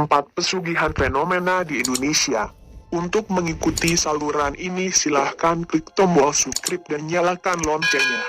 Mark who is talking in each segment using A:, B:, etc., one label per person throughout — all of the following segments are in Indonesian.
A: tempat pesugihan fenomena di Indonesia. Untuk mengikuti saluran ini silahkan klik tombol subscribe dan nyalakan loncengnya.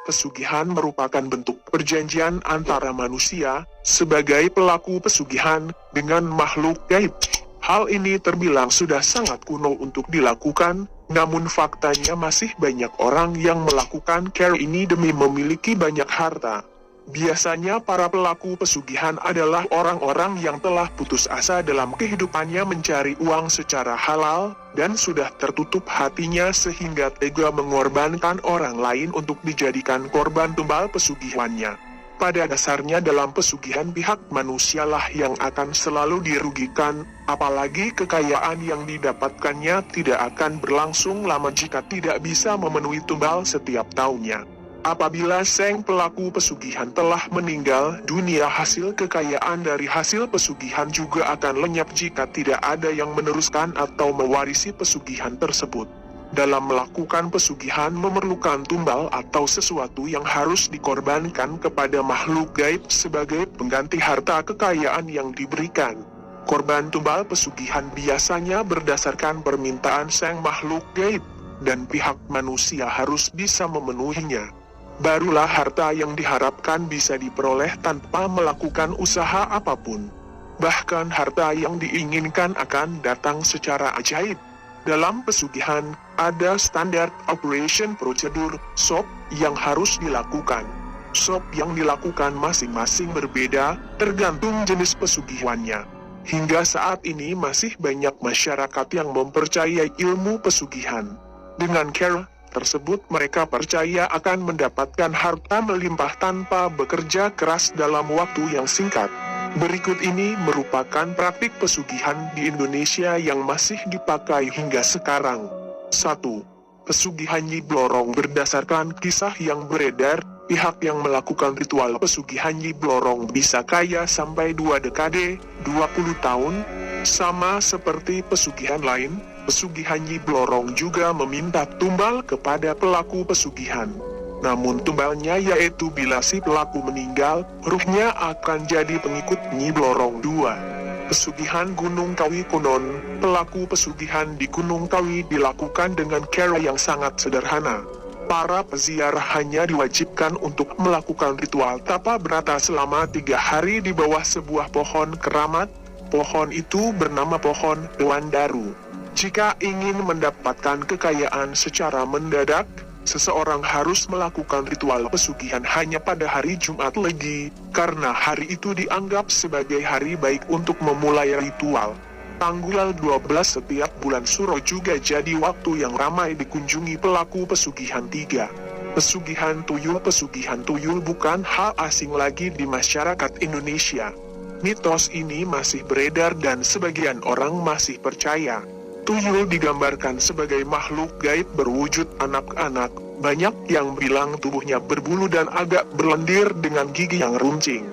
A: Pesugihan merupakan bentuk perjanjian antara manusia, sebagai pelaku pesugihan, dengan makhluk gaib. Hal ini terbilang sudah sangat kuno untuk dilakukan, namun faktanya masih banyak orang yang melakukan cara ini demi memiliki banyak harta. Biasanya para pelaku pesugihan adalah orang-orang yang telah putus asa dalam kehidupannya mencari uang secara halal, dan sudah tertutup hatinya sehingga tega mengorbankan orang lain untuk dijadikan korban tumbal pesugihannya. Pada dasarnya dalam pesugihan pihak manusialah yang akan selalu dirugikan, apalagi kekayaan yang didapatkannya tidak akan berlangsung lama jika tidak bisa memenuhi tumbal setiap tahunnya. Apabila sang pelaku pesugihan telah meninggal dunia, hasil kekayaan dari hasil pesugihan juga akan lenyap jika tidak ada yang meneruskan atau mewarisi pesugihan tersebut. Dalam melakukan pesugihan memerlukan tumbal atau sesuatu yang harus dikorbankan kepada makhluk gaib sebagai pengganti harta kekayaan yang diberikan. Korban tumbal pesugihan biasanya berdasarkan permintaan sang makhluk gaib, dan pihak manusia harus bisa memenuhinya. Barulah harta yang diharapkan bisa diperoleh tanpa melakukan usaha apapun. Bahkan harta yang diinginkan akan datang secara ajaib. Dalam pesugihan, ada standard operation procedure (SOP) yang harus dilakukan. SOP yang dilakukan masing-masing berbeda, tergantung jenis pesugihannya. Hingga saat ini masih banyak masyarakat yang mempercayai ilmu pesugihan. Dengan cara tersebut mereka percaya akan mendapatkan harta melimpah tanpa bekerja keras dalam waktu yang singkat. Berikut ini merupakan praktik pesugihan di Indonesia yang masih dipakai hingga sekarang. 1. Pesugihan Nyi Blorong. Berdasarkan kisah yang beredar, pihak yang melakukan ritual pesugihan Nyi Blorong bisa kaya sampai 2 dekade, 20 tahun. Sama seperti pesugihan lain, pesugihan Nyi Blorong juga meminta tumbal kepada pelaku pesugihan. Namun tumbalnya yaitu bila si pelaku meninggal, ruhnya akan jadi pengikut Nyi Blorong II. Pesugihan Gunung Kawi. Konon, pelaku pesugihan di Gunung Kawi dilakukan dengan cara yang sangat sederhana. Para peziarah hanya diwajibkan untuk melakukan ritual tapa berata selama 3 hari di bawah sebuah pohon keramat. Pohon itu bernama pohon Dewandaru. Jika ingin mendapatkan kekayaan secara mendadak, seseorang harus melakukan ritual pesugihan hanya pada hari Jumat Legi, karena hari itu dianggap sebagai hari baik untuk memulai ritual. Tanggal 12 setiap bulan Suro juga jadi waktu yang ramai dikunjungi pelaku pesugihan 3. Pesugihan tuyul. Pesugihan tuyul bukan hal asing lagi di masyarakat Indonesia. Mitos ini masih beredar dan sebagian orang masih percaya. Tuyul digambarkan sebagai makhluk gaib berwujud anak-anak. Banyak yang bilang tubuhnya berbulu dan agak berlendir dengan gigi yang runcing.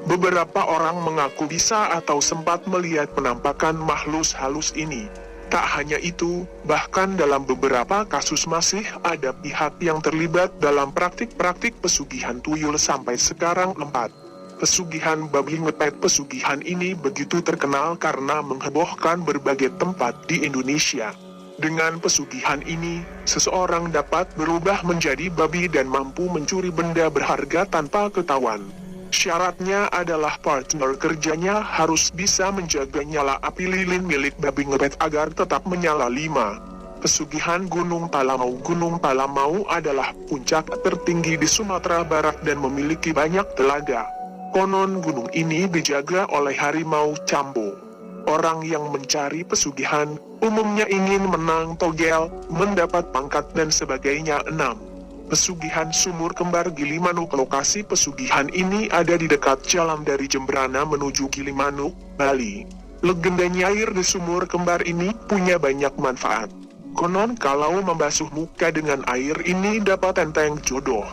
A: Beberapa orang mengaku bisa atau sempat melihat penampakan makhluk halus ini. Tak hanya itu, bahkan dalam beberapa kasus masih ada pihak yang terlibat dalam praktik-praktik pesugihan tuyul sampai sekarang. 4. Pesugihan babi ngepet. Pesugihan ini begitu terkenal karena menghebohkan berbagai tempat di Indonesia. Dengan pesugihan ini, seseorang dapat berubah menjadi babi dan mampu mencuri benda berharga tanpa ketahuan. Syaratnya adalah partner kerjanya harus bisa menjaga nyala api lilin milik babi ngepet agar tetap menyala. 5. Pesugihan Gunung Talamau. Gunung Talamau adalah puncak tertinggi di Sumatera Barat dan memiliki banyak telaga. Konon gunung ini dijaga oleh harimau Cambo. Orang yang mencari pesugihan umumnya ingin menang togel, mendapat pangkat dan sebagainya. 6. Pesugihan Sumur Kembar Gilimanuk. Lokasi pesugihan ini ada di dekat jalan dari Jembrana menuju Gilimanuk, Bali. Legenda Nyair di Sumur Kembar ini punya banyak manfaat. Konon kalau membasuh muka dengan air ini dapat enteng jodoh.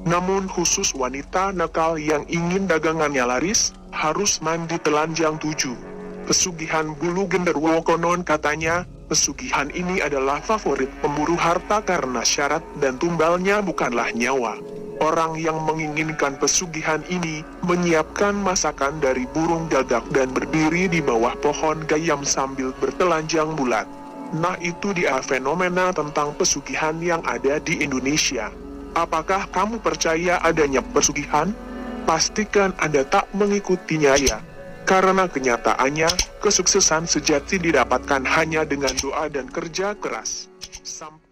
A: Namun khusus wanita nakal yang ingin dagangannya laris, harus mandi telanjang 7. Pesugihan Bulu Genderuwo. Konon katanya, pesugihan ini adalah favorit pemburu harta karena syarat dan tumbalnya bukanlah nyawa. Orang yang menginginkan pesugihan ini menyiapkan masakan dari burung gagak dan berdiri di bawah pohon gayam sambil bertelanjang bulat. Nah, itu dia fenomena tentang pesugihan yang ada di Indonesia. Apakah kamu percaya adanya pesugihan? Pastikan Anda tak mengikutinya ya. Karena kenyataannya, kesuksesan sejati didapatkan hanya dengan doa dan kerja keras. Sampai